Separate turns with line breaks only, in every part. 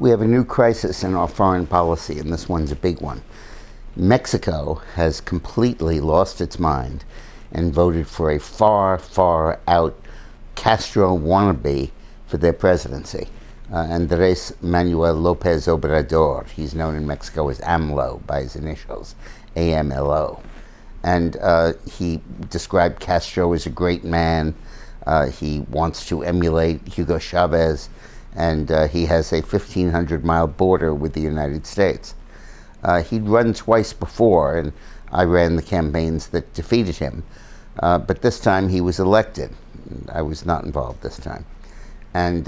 We have a new crisis in our foreign policy, and this one's a big one. Mexico has completely lost its mind and voted for a far, far out Castro wannabe for their presidency. Andrés Manuel López Obrador. He's known in Mexico as AMLO by his initials, AMLO. And he described Castro as a great man. He wants to emulate Hugo Chavez, and he has a 1,500-mile border with the United States. He'd run twice before, and I ran the campaigns that defeated him. But this time he was elected. I was not involved this time. And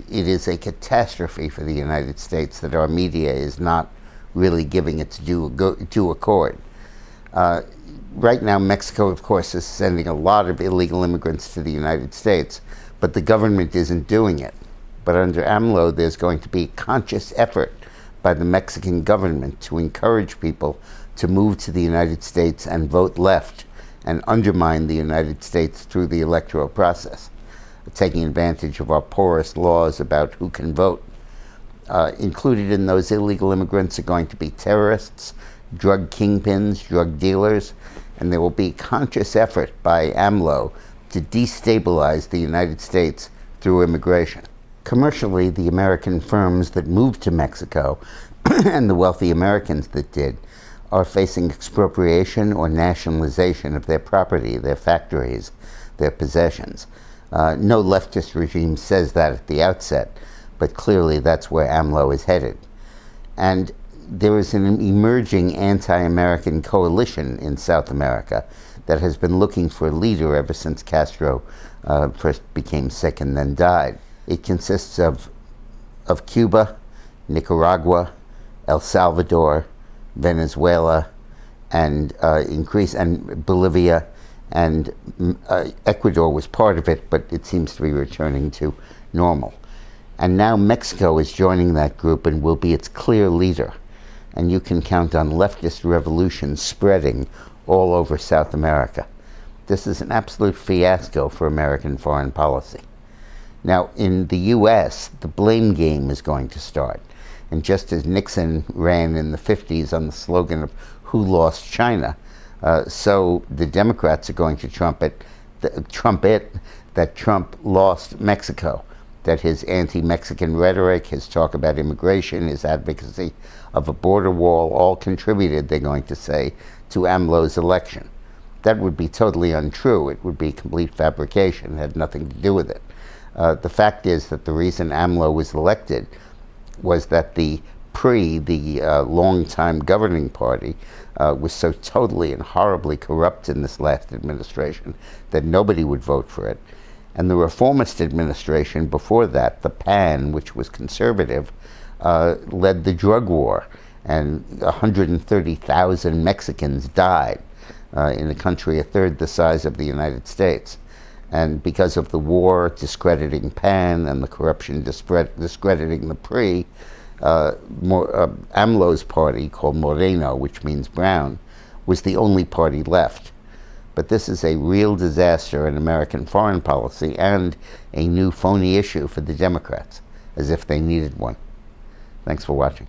it is a catastrophe for the United States that our media is not really giving its due accord. Right now, Mexico, of course, is sending a lot of illegal immigrants to the United States, but the government isn't doing it. But under AMLO, there's going to be a conscious effort by the Mexican government to encourage people to move to the United States and vote left and undermine the United States through the electoral process, taking advantage of our porous laws about who can vote. Included in those illegal immigrants are going to be terrorists, drug kingpins, drug dealers, and there will be a conscious effort by AMLO to destabilize the United States through immigration. Commercially, the American firms that moved to Mexico and the wealthy Americans that did are facing expropriation or nationalization of their property, their factories, their possessions. No leftist regime says that at the outset, but clearly that's where AMLO is headed. And there is an emerging anti-American coalition in South America that has been looking for a leader ever since Castro first became sick and then died. It consists of Cuba, Nicaragua, El Salvador, Venezuela, and Bolivia, and Ecuador was part of it, but it seems to be returning to normal. And now Mexico is joining that group and will be its clear leader. And you can count on leftist revolution spreading all over South America. This is an absolute fiasco for American foreign policy. Now, in the U.S., the blame game is going to start. And just as Nixon ran in the 50s on the slogan of "Who lost China?" So the Democrats are going to trumpet that Trump lost Mexico, that his anti-Mexican rhetoric, his talk about immigration, his advocacy of a border wall, all contributed, they're going to say, to AMLO's election. That would be totally untrue. It would be complete fabrication. It had nothing to do with it. The fact is that the reason AMLO was elected was that the long-time governing party was so totally and horribly corrupt in this last administration that nobody would vote for it. And the reformist administration before that, the PAN, which was conservative, led the drug war, and 130,000 Mexicans died in a country a third the size of the United States. And because of the war discrediting PAN and the corruption discrediting the PRI, AMLO's party, called Moreno, which means brown, was the only party left. But this is a real disaster in American foreign policy and a new phony issue for the Democrats, as if they needed one. Thanks for watching.